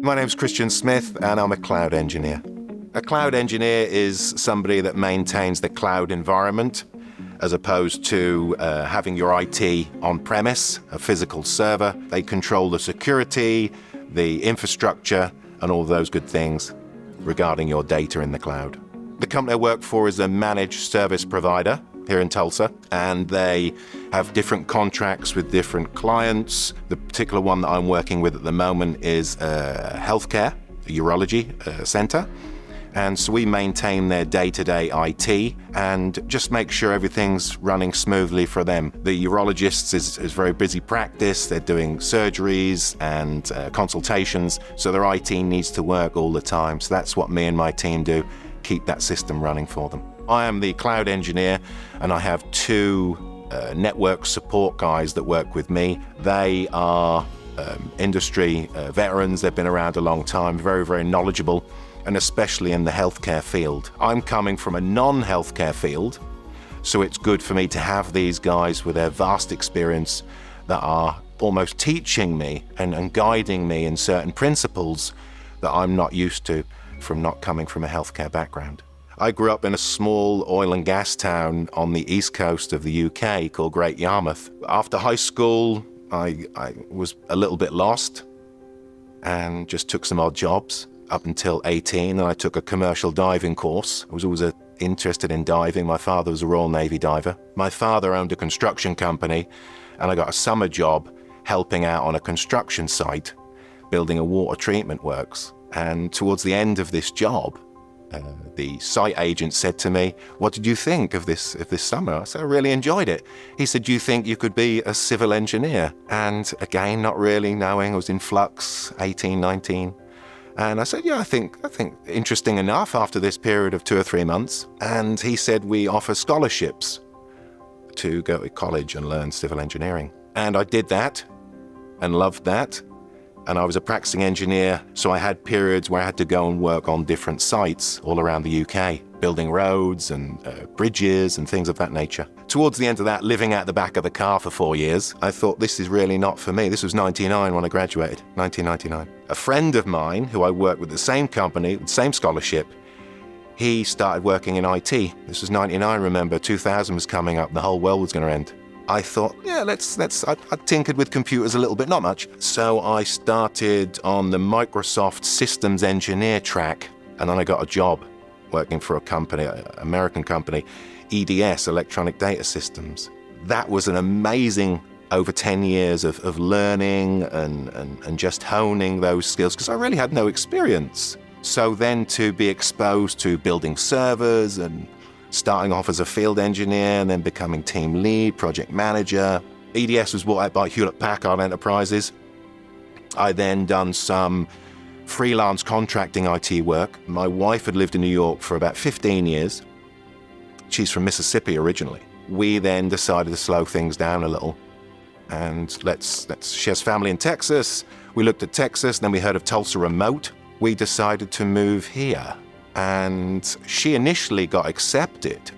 My name's Christian Smith, and I'm a cloud engineer. A cloud engineer is somebody that maintains the cloud environment, as opposed to having your IT on-premise, a physical server. They control the security, the infrastructure, and all those good things regarding your data in the cloud. The company I work for is a managed service provider here in Tulsa, and they have different contracts with different clients. The particular one that I'm working with at the moment is healthcare, a urology center. And so we maintain their day-to-day IT and just make sure everything's running smoothly for them. The urologists is very busy practice. They're doing surgeries and consultations, so their IT needs to work all the time. So that's what me and my team do, keep that system running for them. I am the cloud engineer, and I have two network support guys that work with me. They are industry veterans. They've been around a long time, very, very knowledgeable, and especially in the healthcare field. I'm coming from a non-healthcare field, so it's good for me to have these guys with their vast experience that are almost teaching me and guiding me in certain principles that I'm not used to from not coming from a healthcare background. I grew up in a small oil and gas town on the east coast of the UK called Great Yarmouth. After high school, I was a little bit lost and just took some odd jobs up until 18, and I took a commercial diving course. I was always interested in diving. My father was a Royal Navy diver. My father owned a construction company, and I got a summer job helping out on a construction site, building a water treatment works. And towards the end of this job, the site agent said to me, "What did you think of this summer?" I said, "I really enjoyed it." He said, "Do you think you could be a civil engineer?" And again, not really knowing, I was in flux, 18, 19. And I said, "Yeah, I think interesting enough after this period of 2 or 3 months." And he said, "We offer scholarships to go to college and learn civil engineering." And I did that and loved that. And I was a practicing engineer, so I had periods where I had to go and work on different sites all around the UK, building roads and bridges and things of that nature. Towards the end of that, living out the back of the car for 4 years, I thought, this is really not for me. This was 99 when I graduated, 1999. A friend of mine who I worked with the same company, the same scholarship, he started working in IT. This was 99, remember, 2000 was coming up, the whole world was going to end. I thought, yeah, I tinkered with computers a little bit, not much. So I started on the Microsoft systems engineer track, and then I got a job working for a company, an American company, EDS, Electronic Data Systems. That was an amazing over 10 years of learning and just honing those skills, because I really had no experience. So then to be exposed to building servers and starting off as a field engineer and then becoming team lead, project manager. EDS was bought out by Hewlett-Packard Enterprises. I then done some freelance contracting IT work. My wife had lived in New York for about 15 years. She's from Mississippi originally. We then decided to slow things down a little. And she has family in Texas. We looked at Texas, then we heard of Tulsa Remote. We decided to move here. And she initially got accepted,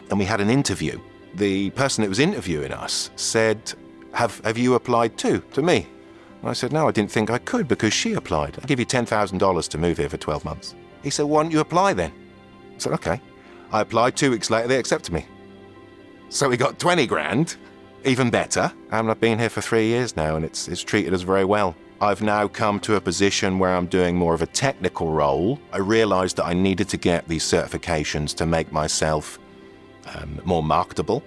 and we had an interview. The person that was interviewing us said, have you applied to me? And I said, no, I didn't think I could because she applied. I'll give you $10,000 to move here for 12 months. He said, why don't you apply then? I said, okay. I applied 2 weeks later, they accepted me. So we got 20 grand, even better. And I've been here for 3 years now, and it's treated us very well. I've now come to a position where I'm doing more of a technical role. I realized that I needed to get these certifications to make myself more marketable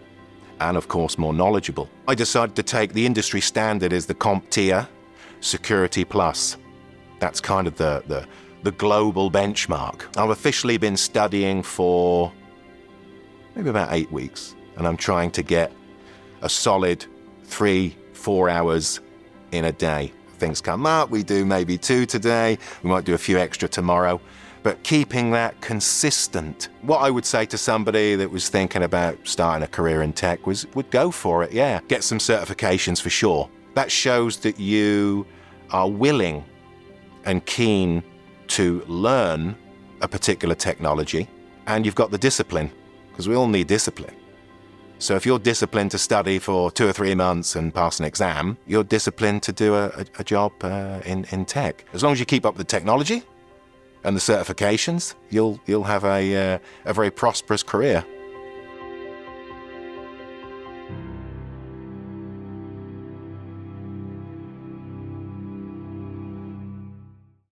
and, of course, more knowledgeable. I decided to take the industry standard is the CompTIA Security Plus. That's kind of the global benchmark. I've officially been studying for maybe about 8 weeks, and I'm trying to get a solid 3-4 hours in a day. Things come up, we do maybe 2 today, we might do a few extra tomorrow, but keeping that consistent. What I would say to somebody that was thinking about starting a career in tech would go for it, yeah. Get some certifications for sure. That shows that you are willing and keen to learn a particular technology, and you've got the discipline, because we all need discipline. So if you're disciplined to study for 2 or 3 months and pass an exam, you're disciplined to do a job in tech. As long as you keep up the technology and the certifications, you'll have a very prosperous career.